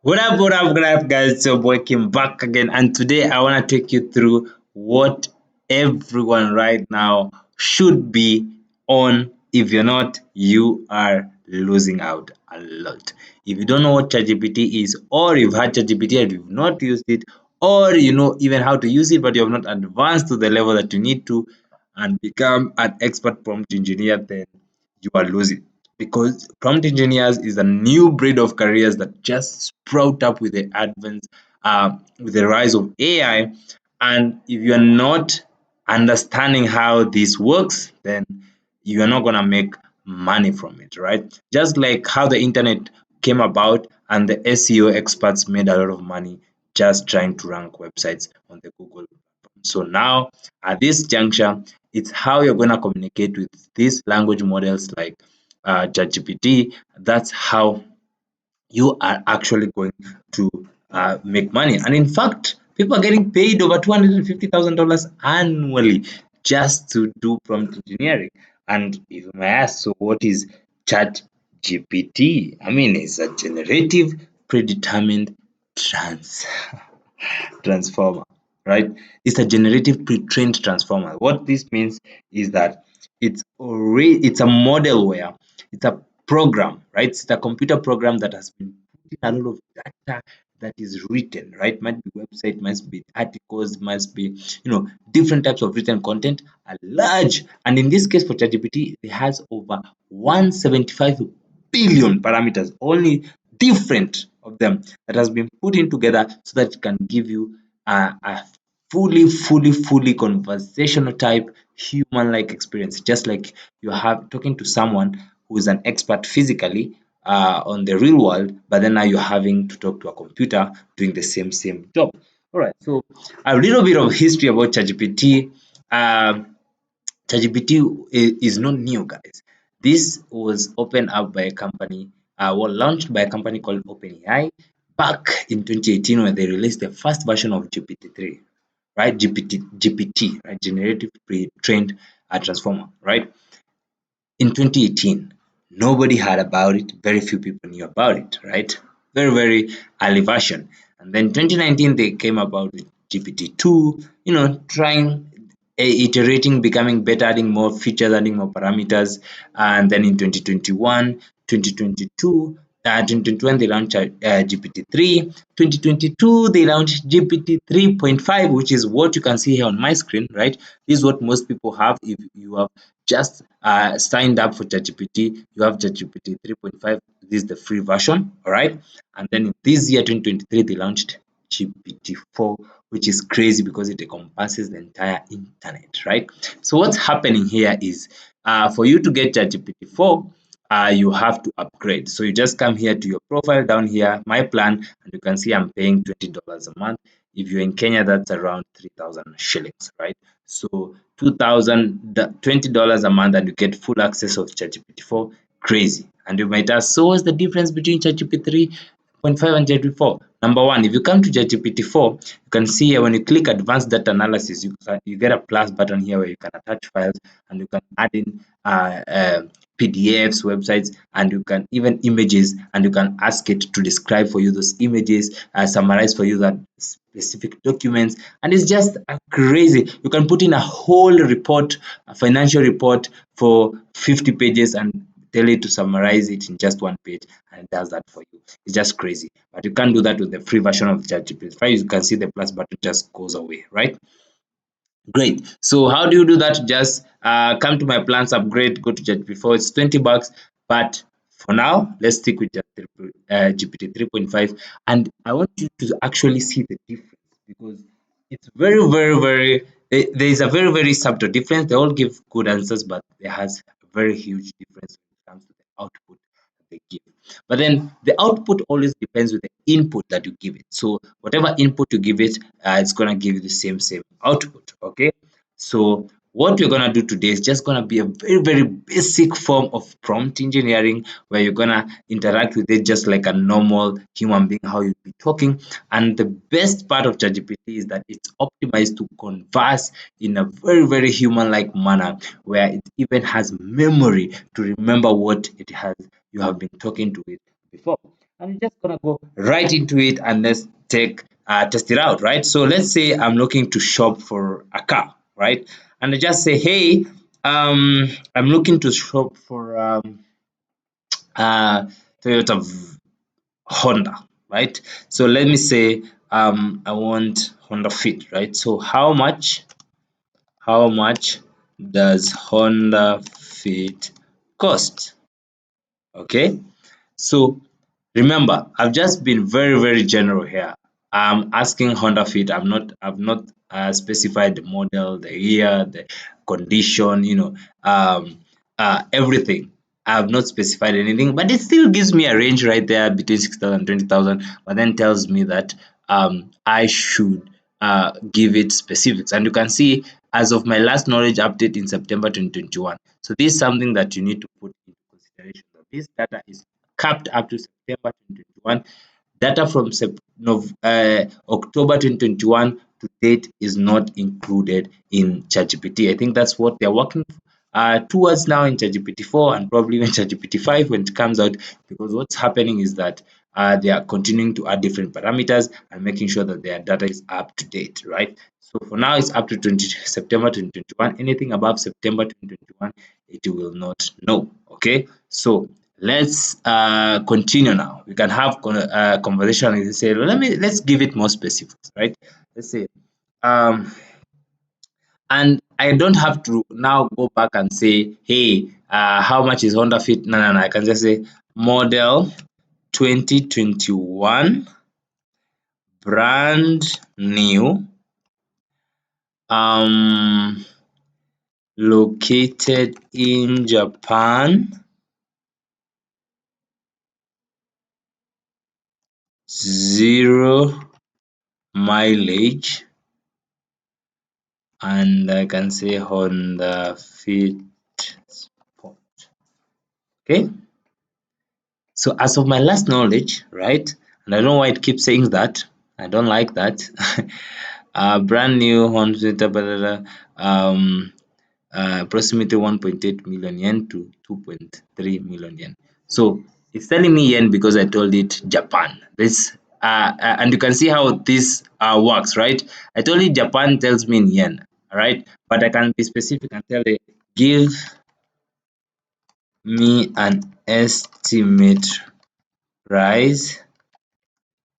What up, guys? So, welcome back again. And today, I want to take you through what everyone right now should be on. If you're not, you are losing out a lot. If you don't know what ChatGPT is, or you've had ChatGPT and you've not used it, or you know even how to use it, but you have not advanced to the level that you need to and become an expert prompt engineer, then you are losing, because prompt engineers is a new breed of careers that just sprout up with the advent with the rise of AI. And if you're not understanding how this works, then you are not going to make money from it, right? Just like how the internet came about and the SEO experts made a lot of money just trying to rank websites on the Google. So now at this juncture, it's how you're going to communicate with these language models like ChatGPT. That's how you are actually going to make money. And in fact, people are getting paid over $250,000 annually just to do prompt engineering. And if you may ask, so what is Chat GPT? I mean, it's a generative predetermined trans transformer, right? It's a generative pre-trained transformer. What this means is that it's a model where it's a program, right? It's a computer program that has been putting a lot of data that is written, right? Might be website, must be articles, must be different types of written content, a large. And in this case for ChatGPT, it has over 175 billion parameters, only different of them that has been put in together so that it can give you a fully conversational type human-like experience, just like you have talking to someone who is an expert physically on the real world, but then now you're having to talk to a computer doing the same job. All right, so a little bit of history about ChatGPT. ChatGPT is not new, guys. This was opened up by a company, launched by a company called OpenAI back in 2018 when they released the first version of GPT-3, right? GPT, right? Generative pre-trained transformer, right? In 2018, nobody had about it. Very few people knew about it, right? Very early version. And then 2019, they came about with GPT-2, trying iterating, becoming better, adding more features, adding more parameters. And then in 2021, 2022, 2021 they launched GPT-3. 2022 they launched GPT 3.5, which is what you can see here on my screen, right? This is what most people have. If you have just signed up for ChatGPT, you have ChatGPT 3.5. This is the free version, all right? And then in this year 2023 they launched GPT-4, which is crazy because it encompasses the entire internet, right? So what's happening here is for you to get ChatGPT-4, you have to upgrade. So you just come here to your profile down here, my plan, and you can see I'm paying $20 a month. If you're in Kenya, that's around 3,000 shillings, right? So $20 a month and you get full access of ChatGPT-4. Crazy. And you might ask, so what's the difference between ChatGPT 3.5 and ChatGPT-4? Number one, if you come to ChatGPT-4, you can see here when you click advanced data analysis, you get a plus button here where you can attach files and you can add in PDFs, websites, and you can even images, and you can ask it to describe for you those images, summarize for you that specific documents, and it's just crazy. You can put in a whole report, a financial report for 50 pages, and tell it to summarize it in just one page, and it does that for you. It's just crazy, but you can't do that with the free version of ChatGPT. You can see the plus button just goes away, right? Great. So how do you do that? Just come to my plans upgrade, go to GPT-4. It's $20, but for now, let's stick with GPT 3.5. And I want you to actually see the difference, because it's there is a very subtle difference. They all give good answers, but there has a very huge difference when it comes to the output that they give. But then the output always depends with the input that you give it. So whatever input you give it, it's gonna give you the same output. Okay. So what we're gonna do today is just gonna be a very basic form of prompt engineering, where you're gonna interact with it just like a normal human being, how you'd be talking. And the best part of ChatGPT is that it's optimized to converse in a very human-like manner, where it even has memory to remember what it has you have been talking to it before. I'm just gonna go right into it and let's test it out, right? So let's say I'm looking to shop for a car, right? And I just say, hey, I'm looking to shop for Toyota Honda, right? So let me say I want Honda Fit, right? So how much does Honda Fit cost? Okay, so remember, I've just been very, very general here. I'm asking Honda Fit. I've not specified the model, the year, the condition, everything. I have not specified anything, but it still gives me a range right there between 6,000 and 20,000. But then tells me that I should give it specifics. And you can see, as of my last knowledge update in September 2021. So this is something that you need to put into consideration. This data is capped up to September 2021. Data from October 2021 to date is not included in ChatGPT. I think that's what they're working towards now in ChatGPT 4 and probably in ChatGPT 5 when it comes out, because what's happening is that they are continuing to add different parameters and making sure that their data is up to date, right? So for now, it's up to September 2021. Anything above September 2021, it will not know. Okay, so let's continue now. We can have conversation and say, let's give it more specifics, right? Let's say and I don't have to now go back and say, hey, how much is Honda Fit? No. I can just say model 2021, brand new, um, located in Japan, 0 mileage, and I can say Honda Fit Sport. Okay. So as of my last knowledge, right, and I don't know why it keeps saying that. I don't like that. Brand new Honda, approximately 1.8 million yen to 2.3 million yen. So it's telling me yen because I told it Japan. And you can see how this works, right? I told it Japan tells me in yen, all right? But I can be specific and tell it, give me an estimate price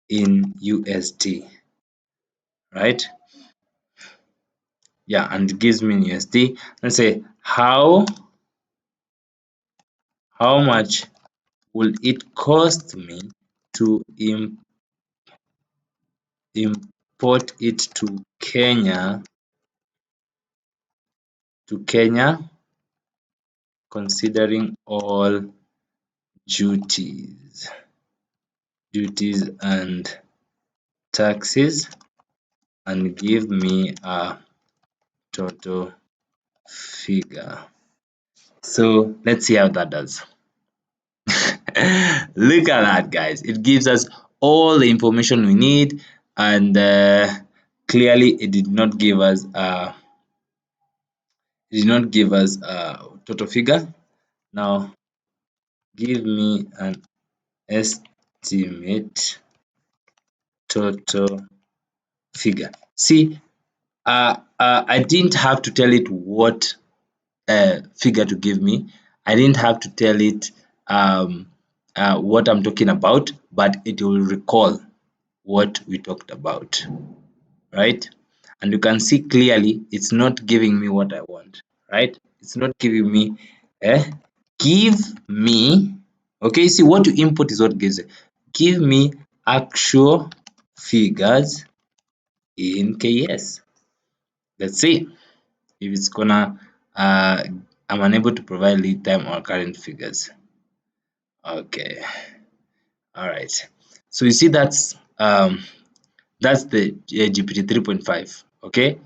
in USD, right? Yeah, and it gives me in USD. Let's say how much will it cost me to import it to Kenya, considering all duties and taxes, and give me a total figure. So let's see how that does. Look at that, guys. It gives us all the information we need, and clearly it did not give us total figure. Now give me an estimate total figure. See, I didn't have to tell it what figure to give me. I didn't have to tell it what I'm talking about, but it will recall what we talked about, right? And you can see clearly it's not giving me what I want, right? It's not giving me, give me, okay, see what you input is what gives it. Give me actual figures in KS. Let's see if it's gonna, I'm unable to provide lead time or current figures. Okay, all right. So you see that's the GPT 3.5, okay?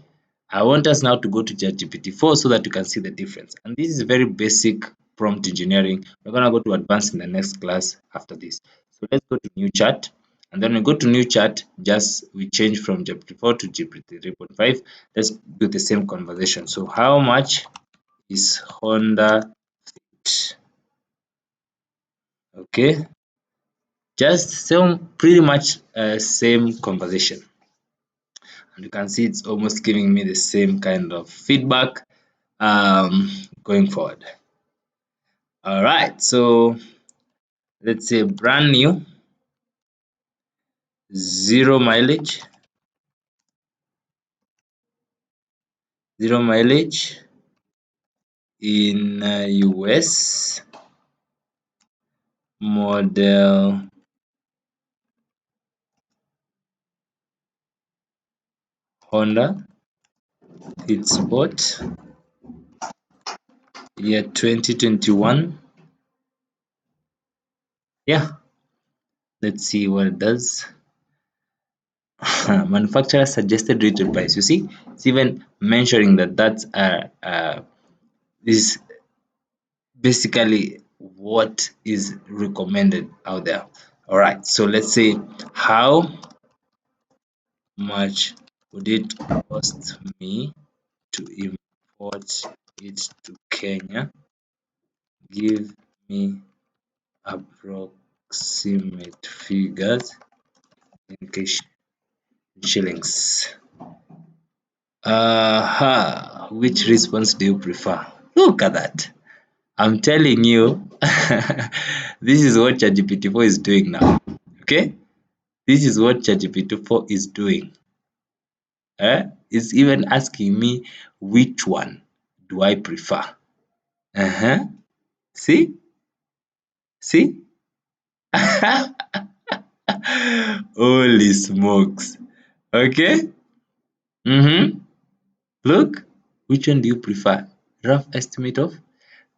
I want us now to go to ChatGPT 4 so that you can see the difference. And this is very basic prompt engineering. We're going to go to advanced in the next class after this. So let's go to new chat. And then we go to new chat, just we change from GPT 4 to GPT 3.5. Let's do the same conversation. So how much is Honda Fit? Okay, just same, pretty much same conversation. And you can see it's almost giving me the same kind of feedback going forward. All right, so let's say brand new, 0 mileage, 0 mileage in US, model Honda, it's sport, year 2021. Yeah, let's see what it does. Manufacturer suggested retail price. You see, it's even mentioning that that's this basically what is recommended out there. All right, so let's say how much would it cost me to import it to Kenya? Give me approximate figures in shillings. Which response do you prefer? Look at that. I'm telling you, this is what ChatGPT 4 is doing now. Okay? This is what ChatGPT 4 is doing. It's even asking me which one do I prefer. Uh-huh. See? See? Holy smokes. Okay? Mm-hmm. Look, which one do you prefer? Rough estimate of?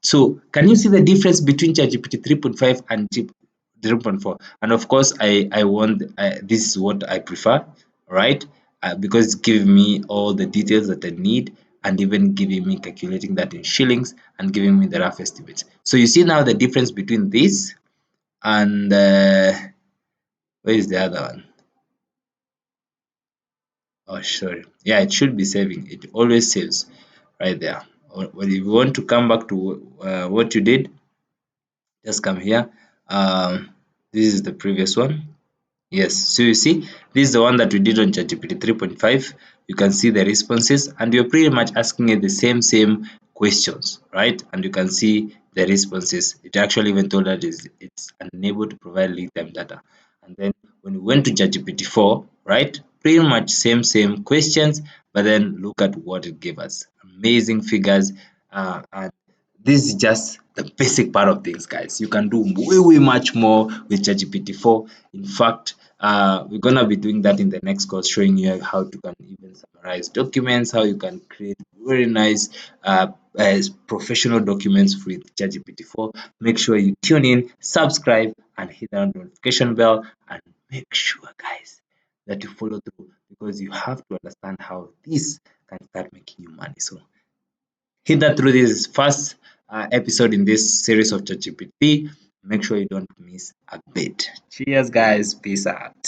So can you see the difference between ChatGPT 3.5 and 3.4? And of course, I want this is what I prefer, right? Because it's giving me all the details that I need and even giving me calculating that in shillings and giving me the rough estimates. So you see now the difference between this and where is the other one? Oh, sorry. Yeah, it should be saving. It always saves right there. Or if you want to come back to what you did, just come here. This is the previous one. Yes, so you see, this is the one that we did on ChatGPT 3.5. You can see the responses, and you're pretty much asking it the same questions, right? And you can see the responses. It actually even told us it's unable to provide lead time data. And then when we went to ChatGPT 4, right? Pretty much same questions, but then look at what it gave us. Amazing figures, and this is just the basic part of things, guys. You can do way much more with ChatGPT 4. In fact, we're gonna be doing that in the next course, showing you how to can even summarize documents, how you can create very nice professional documents with ChatGPT 4. Make sure you tune in, subscribe, and hit that notification bell, and make sure, guys, that you follow through, because you have to understand how this can start making you money. So hit that through this first episode in this series of ChatGPT. Make sure you don't miss a bit. Cheers, guys. Peace out.